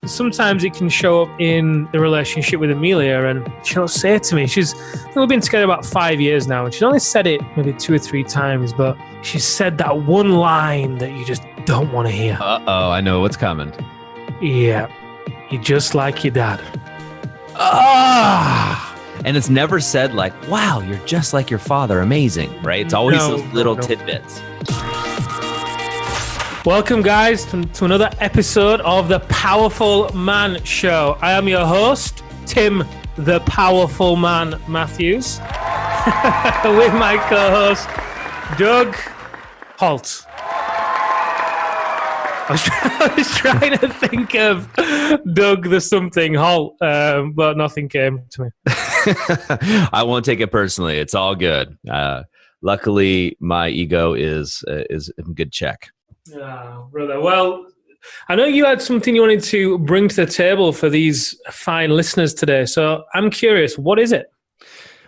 sometimes it can show up in the relationship with Amelia, and she'll say to me, we've been together about 5 years now, and she's only said it maybe 2 or 3 times, but she's said that one line that you just don't want to hear. Uh-oh, I know what's coming. Yeah, you're just like your dad. And it's never said like, wow, you're just like your father, amazing, right? It's always those little tidbits. Welcome, guys, to another episode of The Powerful Man Show. I am your host, Tim the Powerful Man Matthews, with my co-host, Doug Holt. I was trying to think of Doug the something Holt, but nothing came to me. I won't take it personally. It's all good. Luckily, my ego is in good check. Oh, brother. Well, I know you had something you wanted to bring to the table for these fine listeners today. So I'm curious, what is it?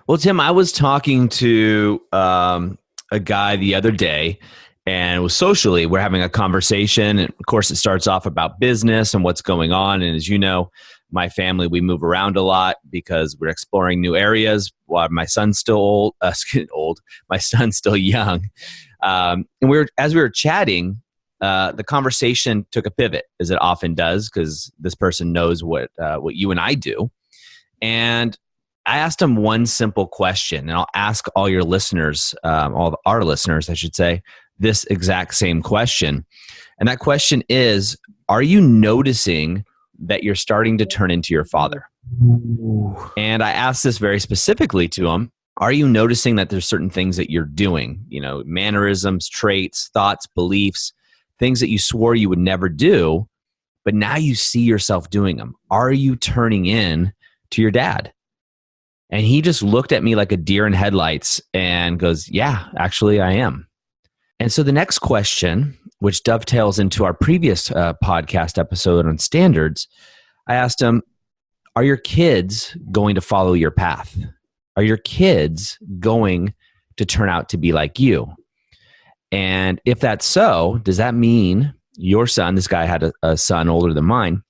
Well, Tim, I was talking to a guy the other day, and it was socially, we're having a conversation. And of course, it starts off about business and what's going on. And as you know, my family, we move around a lot because we're exploring new areas while my son's still old. My son's still young. And as we were chatting, the conversation took a pivot, as it often does, because this person knows what you and I do. And I asked him one simple question, and I'll ask all your listeners, all our listeners, I should say, this exact same question. And that question is, are you noticing that you're starting to turn into your father? Ooh. And I asked this very specifically to him. Are you noticing that there's certain things that you're doing, mannerisms, traits, thoughts, beliefs, things that you swore you would never do, but now you see yourself doing them? Are you turning in to your dad? And he just looked at me like a deer in headlights and goes, yeah, actually I am. And so the next question, which dovetails into our previous podcast episode on standards, I asked him, are your kids going to follow your path? Are your kids going to turn out to be like you? And if that's so, does that mean your son, this guy had a son older than mine,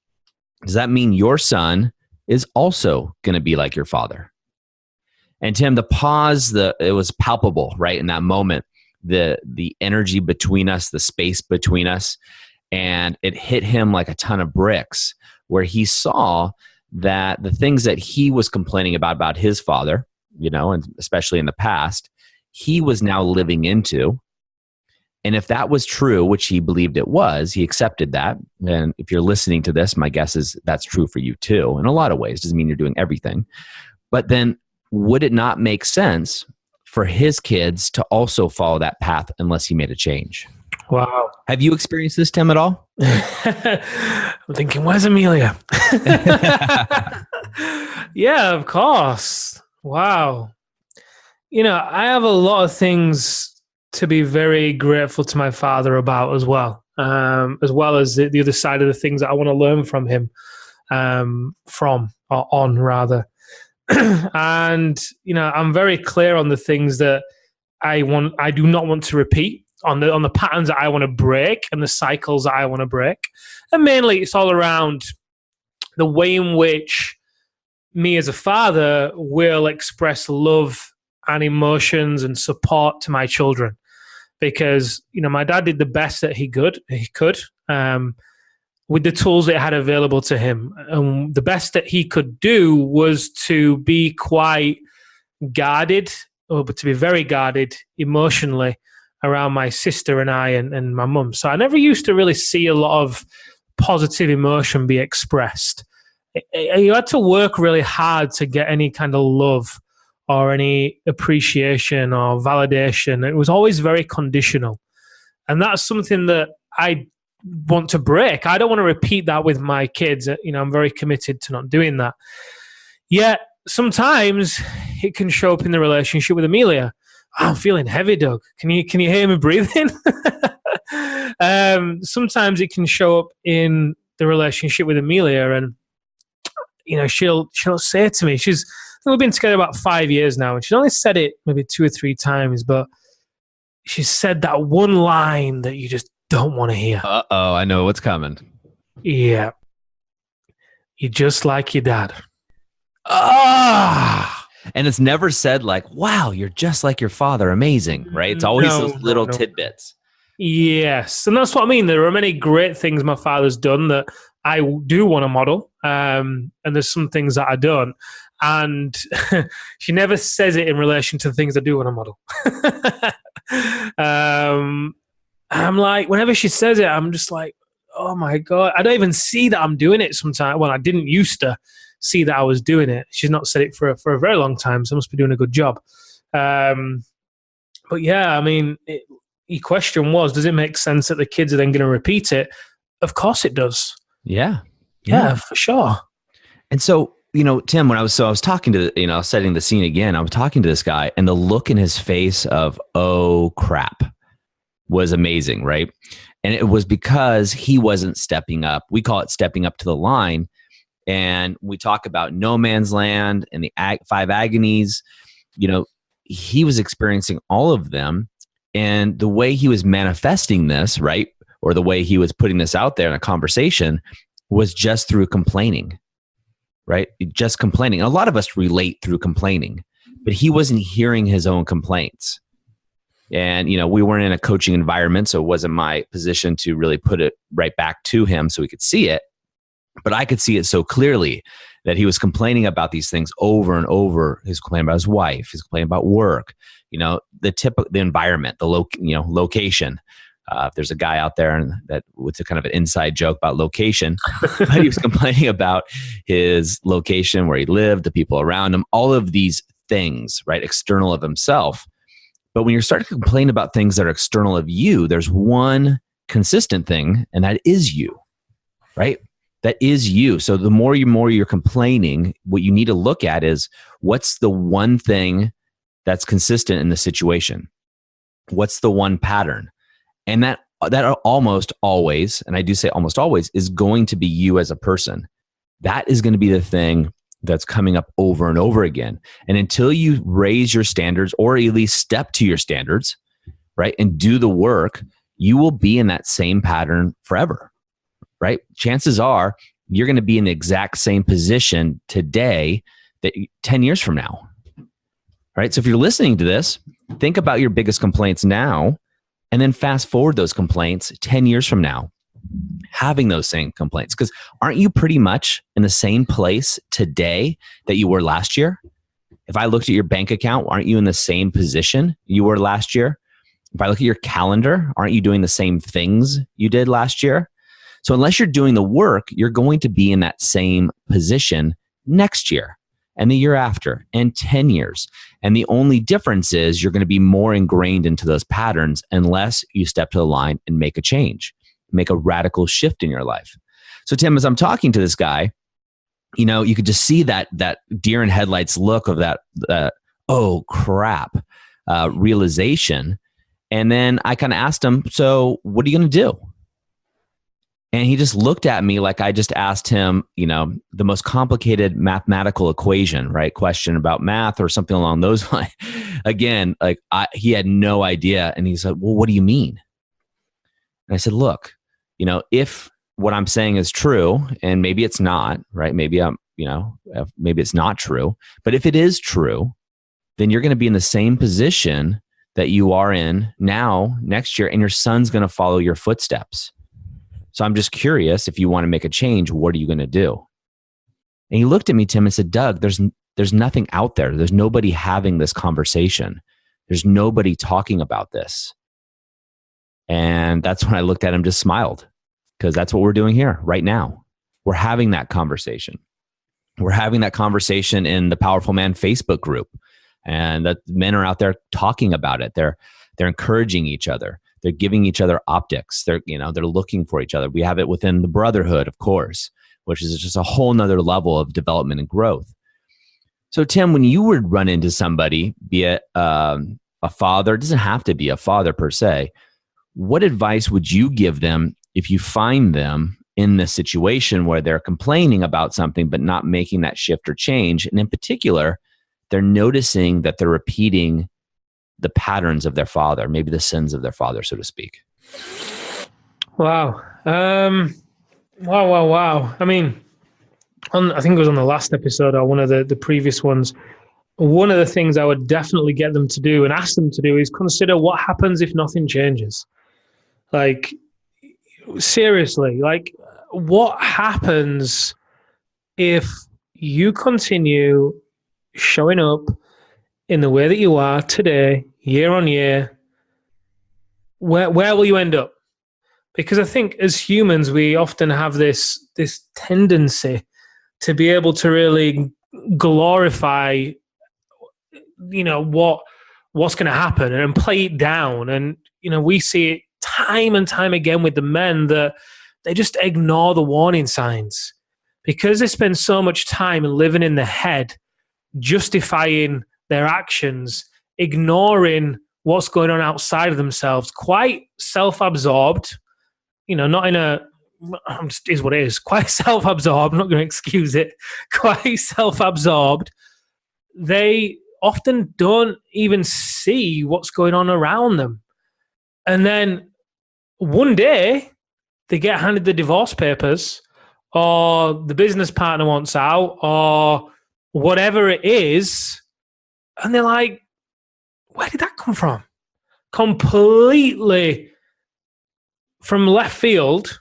does that mean your son is also going to be like your father? And Tim, the pause, it was palpable, right? In that moment, the energy between us, the space between us, and it hit him like a ton of bricks, where he saw that the things that he was complaining about his father, and especially in the past, he was now living into. And if that was true, which he believed it was, he accepted that. And if you're listening to this, my guess is that's true for you too. In a lot of ways, doesn't mean you're doing everything. But then would it not make sense for his kids to also follow that path unless he made a change? Wow. Have you experienced this, Tim, at all? I'm thinking, where's Amelia? Yeah, of course. Wow. I have a lot of things to be very grateful to my father about as well as the other side of the things that I want to learn from him, rather. And, I'm very clear on the things that I do not want to repeat, on the patterns that I want to break and the cycles that I want to break. And mainly it's all around the way in which me as a father will express love and emotions and support to my children. Because, my dad did the best that he could, with the tools that he had available to him. And the best that he could do was to be quite guarded, but to be very guarded emotionally around my sister and I and my mum. So I never used to really see a lot of positive emotion be expressed. You had to work really hard to get any kind of love or any appreciation or validation. It was always very conditional. And that's something that I want to break. I don't want to repeat that with my kids. I'm very committed to not doing that. Yet sometimes it can show up in the relationship with Amelia. I'm feeling heavy, Doug. Can you hear me breathing? Sometimes it can show up in the relationship with Amelia, and she'll say to me, we've been together about 5 years now, and she's only said it maybe 2 or 3 times, but she's said that one line that you just don't want to hear. Uh-oh, I know what's coming. Yeah. you're just like your dad. Ah, and it's never said like, wow, you're just like your father. Amazing, right? It's always those little No. tidbits. Yes, and that's what I mean. There are many great things my father's done that I do want to model, and there's some things that I don't. And she never says it in relation to the things I do want to model. I'm like, whenever she says it, I'm just like, oh my God. I don't even see that I'm doing it sometimes. Well, I didn't used to see that I was doing it. She's not said it for a very long time, so I must be doing a good job. But yeah, I mean, your question was, does it make sense that the kids are then going to repeat it? Of course it does. Yeah. Yeah, for sure. And so, Tim, I was talking to, setting the scene again, I was talking to this guy, and the look in his face of, oh crap, was amazing, right? And it was because he wasn't stepping up. We call it stepping up to the line. And we talk about no man's land and the five agonies. He was experiencing all of them. And the way he was manifesting this, right, or the way he was putting this out there in a conversation was just through complaining, right? Just complaining. And a lot of us relate through complaining, but he wasn't hearing his own complaints. And, we weren't in a coaching environment, so it wasn't my position to really put it right back to him so he could see it. But I could see it so clearly that he was complaining about these things over and over. He was complaining about his wife. He's complaining about work. The environment, the location. If there's a guy out there that with a kind of an inside joke about location, but he was complaining about his location, where he lived, the people around him, all of these things, right, external of himself. But when you're starting to complain about things that are external of you, there's one consistent thing, and that is you, right? That is you. So the more you're complaining, what you need to look at is, what's the one thing that's consistent in the situation? What's the one pattern? And that almost always, and I do say almost always, is going to be you as a person. That is going to be the thing that's coming up over and over again. And until you raise your standards, or at least step to your standards, right, and do the work, you will be in that same pattern forever, right? Chances are you're going to be in the exact same position today that 10 years from now, right? So if you're listening to this, think about your biggest complaints now, and then fast forward those complaints 10 years from now, having those same complaints. Because aren't you pretty much in the same place today that you were last year? If I looked at your bank account, aren't you in the same position you were last year? If I look at your calendar, aren't you doing the same things you did last year? So unless you're doing the work, you're going to be in that same position next year and the year after and 10 years. And the only difference is you're going to be more ingrained into those patterns unless you step to the line and make a change, make a radical shift in your life. So Tim, as I'm talking to this guy, you could just see that deer in headlights look of that oh crap realization. And then I kind of asked him, so what are you going to do? And he just looked at me like I just asked him, the most complicated mathematical equation, right? Question about math or something along those lines. Again, he had no idea. And he said, well, what do you mean? And I said, look, if what I'm saying is true, and maybe it's not, right? Maybe maybe it's not true. But if it is true, then you're going to be in the same position that you are in now next year, and your son's going to follow your footsteps. So I'm just curious, if you want to make a change, what are you going to do? And he looked at me, Tim, and said, Doug, there's nothing out there. There's nobody having this conversation. There's nobody talking about this. And that's when I looked at him, just smiled, because that's what we're doing here right now. We're having that conversation. We're having that conversation in the Powerful Man Facebook group, and that men are out there talking about it. They're encouraging each other. They're giving each other optics. They're looking for each other. We have it within the brotherhood, of course, which is just a whole nother level of development and growth. So Tim, when you would run into somebody, be it a father, it doesn't have to be a father per se, what advice would you give them if you find them in this situation where they're complaining about something but not making that shift or change? And in particular, they're noticing that they're repeating the patterns of their father, maybe the sins of their father, so to speak. Wow. Wow. I mean, I think it was on the last episode or one of the previous ones. One of the things I would definitely get them to do and ask them to do is consider what happens if nothing changes. Like, seriously, like, what happens if you continue showing up in the way that you are today, year on year? Where will you end up? Because I think as humans, we often have this tendency to be able to really glorify, what's going to happen and play it down. And we see it time and time again with the men that they just ignore the warning signs because they spend so much time living in the head, justifying their actions, ignoring what's going on outside of themselves, quite self-absorbed, not in a, is what it is, quite self-absorbed. I'm not going to excuse it. Quite self-absorbed. They often don't even see what's going on around them. And then one day they get handed the divorce papers, or the business partner wants out, or whatever it is. And they're like, where did that come from? Completely from left field,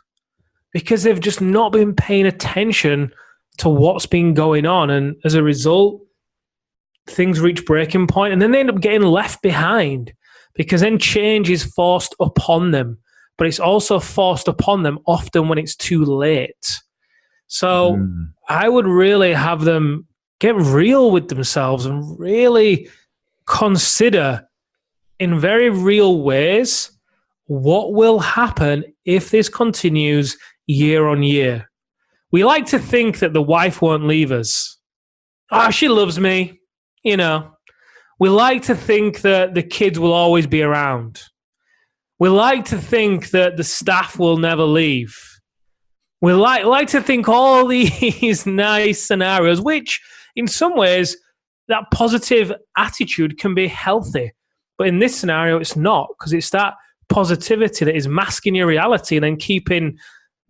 because they've just not been paying attention to what's been going on. And as a result, things reach breaking point, and then they end up getting left behind because then change is forced upon them, but it's also forced upon them often when it's too late. So I would really have them get real with themselves and really consider in very real ways what will happen if this continues year on year. We like to think that the wife won't leave us. Oh, she loves me. We like to think that the kids will always be around. We like to think that the staff will never leave. We like to think all these nice scenarios, which in some ways, that positive attitude can be healthy. But in this scenario, it's not, because it's that positivity that is masking your reality and then keeping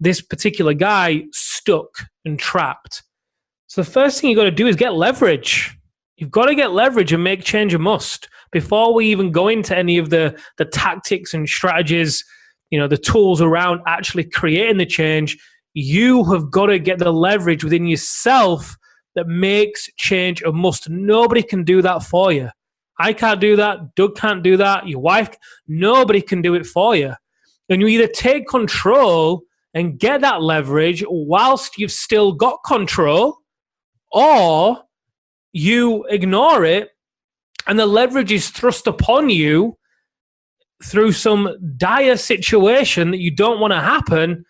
this particular guy stuck and trapped. So the first thing you got to do is get leverage. You've got to get leverage and make change a must. Before we even go into any of the tactics and strategies, the tools around actually creating the change, you have got to get the leverage within yourself that makes change a must. Nobody can do that for you. I can't do that. Doug can't do that. Your wife, nobody can do it for you. And you either take control and get that leverage whilst you've still got control, or you ignore it and the leverage is thrust upon you through some dire situation that you don't want to happen.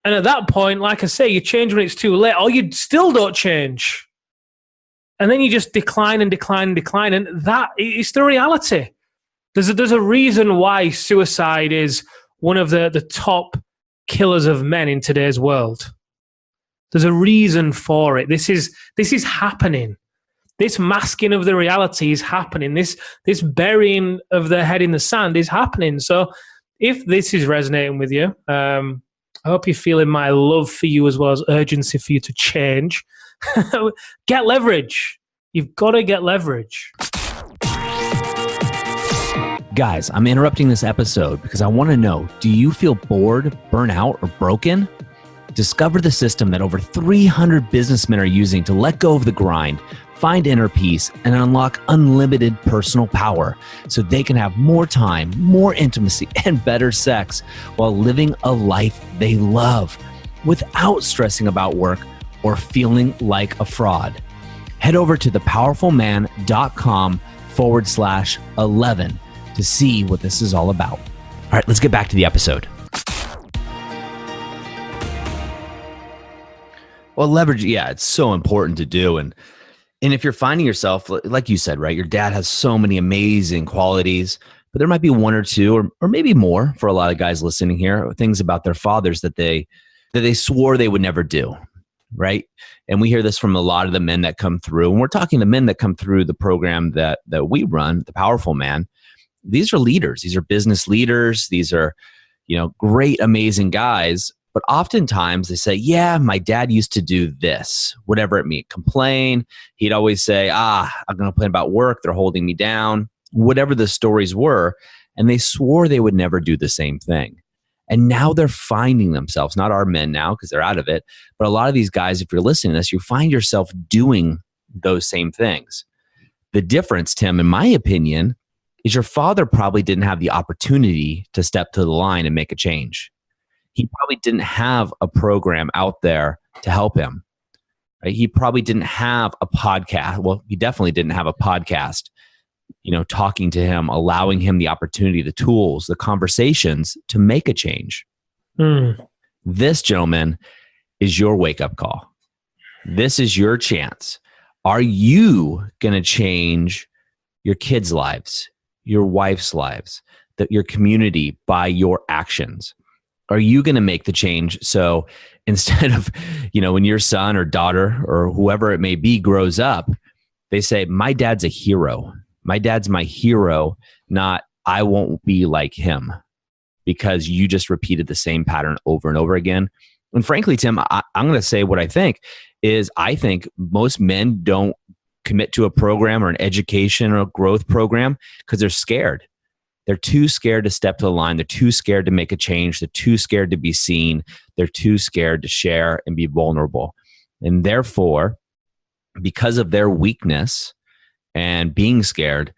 And at that point, like I say, you change when it's too late, or you still don't change. And then you just decline and decline and decline. And that is the reality. There's a reason why suicide is one of the top killers of men in today's world. There's a reason for it. This is happening. This masking of the reality is happening. This burying of the head in the sand is happening. So if this is resonating with you, I hope you're feeling my love for you as well as urgency for you to change. Get leverage. You've got to get leverage. Guys, I'm interrupting this episode because I want to know, do you feel bored, burnt out, or broken? Discover the system that over 300 businessmen are using to let go of the grind, find inner peace, and unlock unlimited personal power so they can have more time, more intimacy, and better sex while living a life they love without stressing about work or feeling like a fraud. Head over to thepowerfulman.com/11 to see what this is all about. All right, let's get back to the episode. Well, leverage, yeah, it's so important to do. And if you're finding yourself, like you said, right, your dad has so many amazing qualities, but there might be one or two, or maybe more for a lot of guys listening here, things about their fathers that they swore they would never do, right? And we hear this from a lot of the men that come through. And we're talking to men that come through the program that we run, The Powerful Man. These are leaders. These are business leaders. These are, great, amazing guys. But oftentimes they say, yeah, my dad used to do this, whatever it means, complain. He'd always say, I'm going to complain about work. They're holding me down, whatever the stories were. And they swore they would never do the same thing. And now they're finding themselves, not our men now because they're out of it, but a lot of these guys, if you're listening to this, you find yourself doing those same things. The difference, Tim, in my opinion, is your father probably didn't have the opportunity to step to the line and make a change. He probably didn't have a program out there to help him. Right? He probably didn't have a podcast. Well, he definitely didn't have a podcast, talking to him, allowing him the opportunity, the tools, the conversations to make a change. This, gentleman, is your wake-up call. This is your chance. Are you going to change your kids' lives, your wife's lives, your community by your actions? Are you going to make the change? So instead of, when your son or daughter or whoever it may be grows up, they say, my dad's a hero. My dad's my hero, not I won't be like him, because you just repeated the same pattern over and over again. And frankly, Tim, I'm going to say what I think is I think most men don't commit to a program or an education or a growth program because they're scared. They're too scared to step to the line. They're too scared to make a change. They're too scared to be seen. They're too scared to share and be vulnerable. And therefore, because of their weakness and being scared,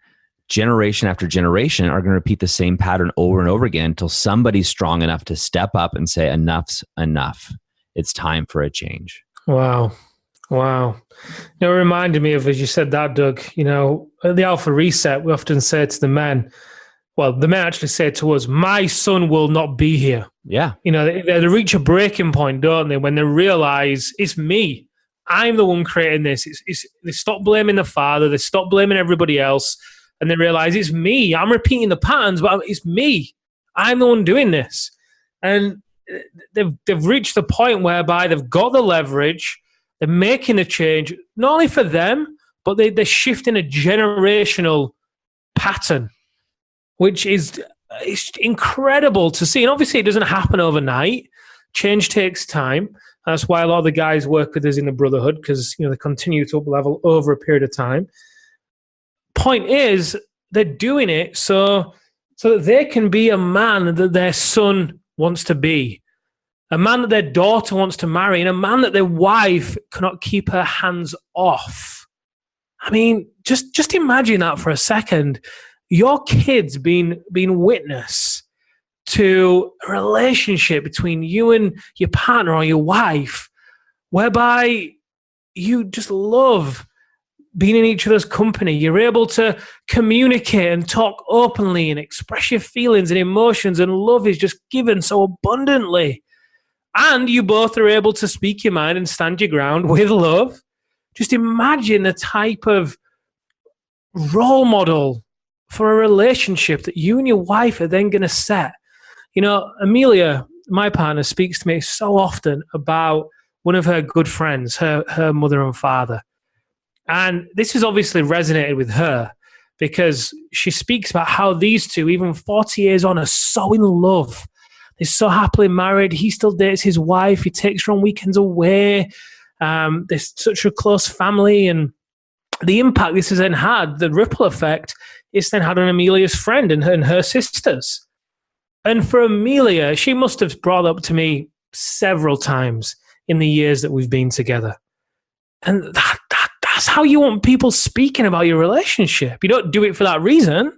generation after generation are going to repeat the same pattern over and over again until somebody's strong enough to step up and say, enough's enough. It's time for a change. Wow. It reminded me of, as you said that, Doug, at the Alpha Reset, we often say to the men, well, the men actually say to us, my son will not be here. Yeah. They reach a breaking point, don't they, when they realize it's me. I'm the one creating this. They stop blaming the father. They stop blaming everybody else. And they realize it's me. I'm repeating the patterns, but it's me. I'm the one doing this. And they've reached the point whereby they've got the leverage. They're making a change, not only for them, but they're shifting a generational pattern, which is incredible to see. And obviously, it doesn't happen overnight. Change takes time. That's why a lot of the guys work with us in the brotherhood, because they continue to up-level over a period of time. Point is, they're doing it so that they can be a man that their son wants to be, a man that their daughter wants to marry, and a man that their wife cannot keep her hands off. I mean, just imagine that for a second. Your kids being witness to a relationship between you and your partner or your wife, whereby you just love being in each other's company. You're able to communicate and talk openly and express your feelings and emotions, and love is just given so abundantly. And you both are able to speak your mind and stand your ground with love. Just imagine the type of role model for a relationship that you and your wife are then going to set. Amelia, my partner, speaks to me so often about one of her good friends, her mother and father. And this has obviously resonated with her because she speaks about how these two, even 40 years on, are so in love. They're so happily married. He still dates his wife. He takes her on weekends away. They're such a close family. And the impact this has then had, the ripple effect, it's then had on Amelia's friend and her sisters. And for Amelia, she must have brought up to me several times in the years that we've been together. And that's how you want people speaking about your relationship. You don't do it for that reason,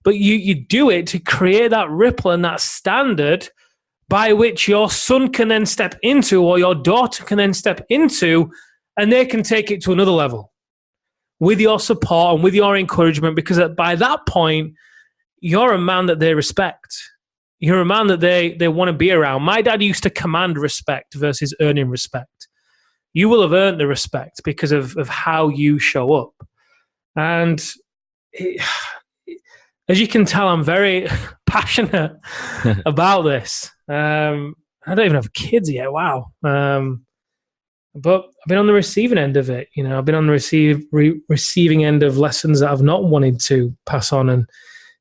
but you do it to create that ripple and that standard by which your son can then step into, or your daughter can then step into, and they can take it to another level with your support and with your encouragement, because by that point, you're a man that they respect. You're a man that they want to be around. My dad used to command respect versus earning respect. You will have earned the respect because of how you show up. And as you can tell, I'm very passionate about this. I don't even have kids yet. Wow. But I've been on the receiving end of it. I've been on the receiving end of lessons that I've not wanted to pass on. And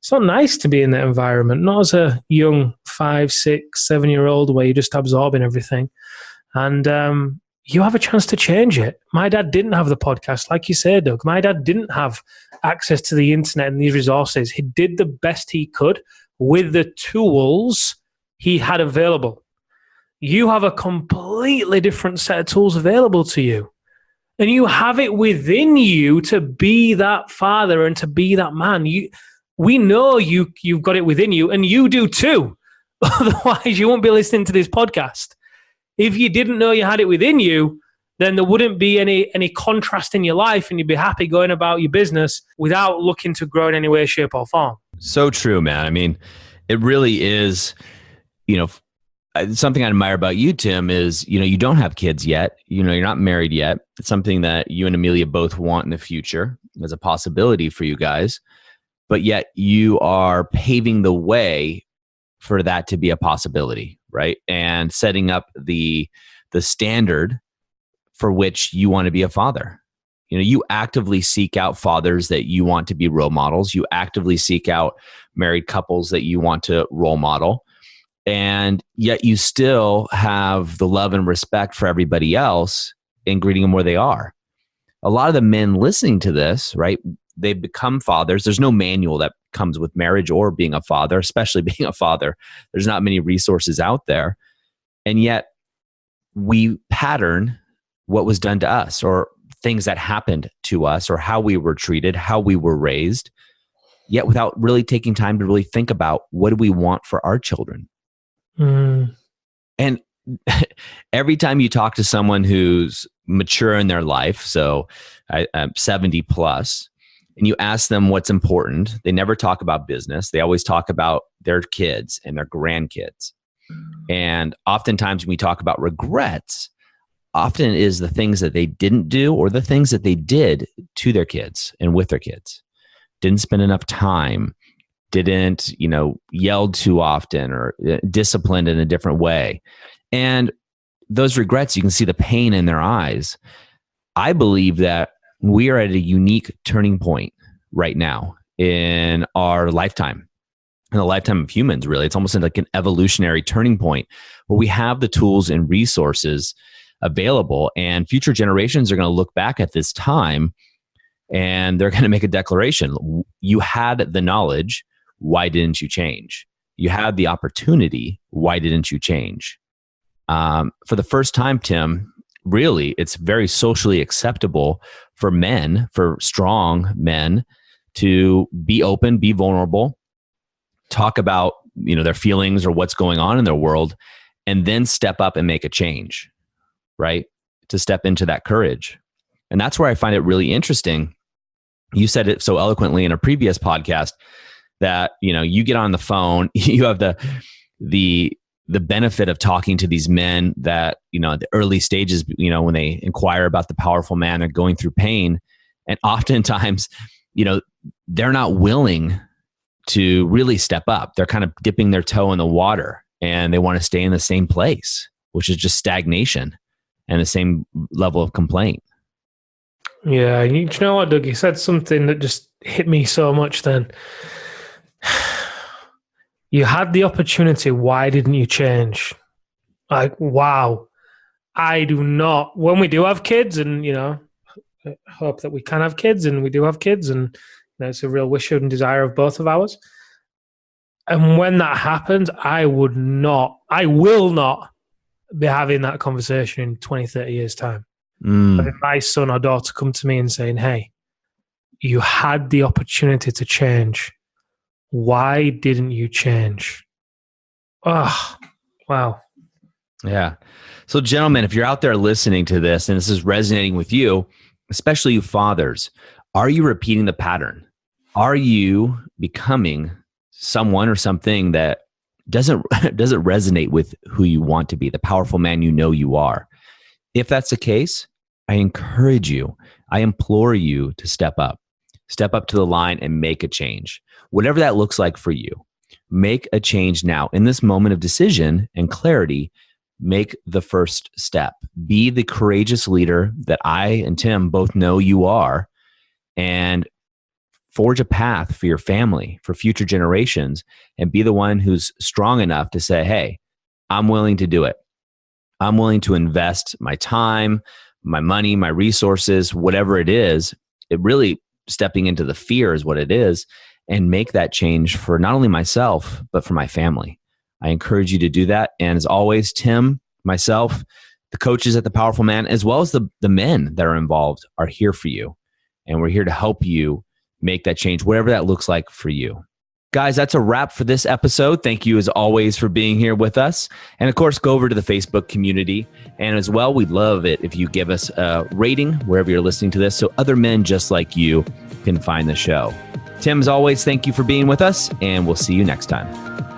it's not nice to be in that environment, not as a young 5, 6, 7-year-old where you're just absorbing everything. And you have a chance to change it. My dad didn't have the podcast, like you said, Doug. My dad didn't have access to the internet and these resources. He did the best he could with the tools he had available. You have a completely different set of tools available to you. And you have it within you to be that father and to be that man. We know you've got it within you, and you do too. Otherwise, you won't be listening to this podcast. If you didn't know you had it within you, then there wouldn't be any contrast in your life, and you'd be happy going about your business without looking to grow in any way, shape, or form. So true, man. I mean, it really is, something I admire about you, Tim, is, you don't have kids yet. You're not married yet. It's something that you and Amelia both want in the future as a possibility for you guys. But yet you are paving the way for that to be a possibility, right? And setting up the standard for which you want to be a father. You actively seek out fathers that you want to be role models. You actively seek out married couples that you want to role model. And yet you still have the love and respect for everybody else and greeting them where they are. A lot of the men listening to this, right, they become fathers. There's no manual that comes with marriage or being a father, especially being a father. There's not many resources out there. And yet we pattern what was done to us, or things that happened to us, or how we were treated, how we were raised, yet without really taking time to really think about what do we want for our children. And every time you talk to someone who's mature in their life, so 70 plus, and you ask them what's important, they never talk about business. They always talk about their kids and their grandkids. And oftentimes when we talk about regrets, often it is the things that they didn't do or the things that they did to their kids and with their kids. Didn't spend enough time, didn't, yelled too often, or disciplined in a different way. And those regrets, you can see the pain in their eyes. I believe that we are at a unique turning point right now in our lifetime, in the lifetime of humans, really. It's almost like an evolutionary turning point where we have the tools and resources available, and future generations are going to look back at this time and they're going to make a declaration. You had the knowledge. Why didn't you change? You had the opportunity. Why didn't you change? For the first time, Tim, really, it's very socially acceptable for men, for strong men, to be open, be vulnerable, talk about their feelings or what's going on in their world, and then step up and make a change, right? To step into that courage. And that's where I find it really interesting. You said it so eloquently in a previous podcast that, you get on the phone, you have the benefit of talking to these men that, at the early stages, when they inquire about the powerful man, they're going through pain. And oftentimes, they're not willing to really step up. They're kind of dipping their toe in the water and they want to stay in the same place, which is just stagnation and the same level of complaint. Yeah, you know what, Doug? You said something that just hit me so much then. You had the opportunity. Why didn't you change? Like, wow. I do not. When we do have kids, and, I hope that we can have kids, and we do have kids, and it's a real wish and desire of both of ours. And when that happens, I will not be having that conversation in 20, 30 years' time. But if my son or daughter come to me and saying, hey, you had the opportunity to change. Why didn't you change? Oh, wow. Yeah. So, gentlemen, if you're out there listening to this and this is resonating with you, especially you fathers, are you repeating the pattern? Are you becoming someone or something that doesn't resonate with who you want to be, the powerful man you are? If that's the case, I encourage you, I implore you to step up to the line and make a change. Whatever that looks like for you, make a change now. In this moment of decision and clarity, make the first step. Be the courageous leader that I and Tim both know you are, and forge a path for your family, for future generations, and be the one who's strong enough to say, hey, I'm willing to do it. I'm willing to invest my time, my money, my resources, whatever it is. It really stepping into the fear is what it is, and make that change for not only myself, but for my family. I encourage you to do that. And as always, Tim, myself, the coaches at The Powerful Man, as well as the men that are involved, are here for you. And we're here to help you make that change, whatever that looks like for you. Guys, that's a wrap for this episode. Thank you as always for being here with us. And of course, go over to the Facebook community. And as well, we'd love it if you give us a rating wherever you're listening to this so other men just like you can find the show. Tim, as always, thank you for being with us, and we'll see you next time.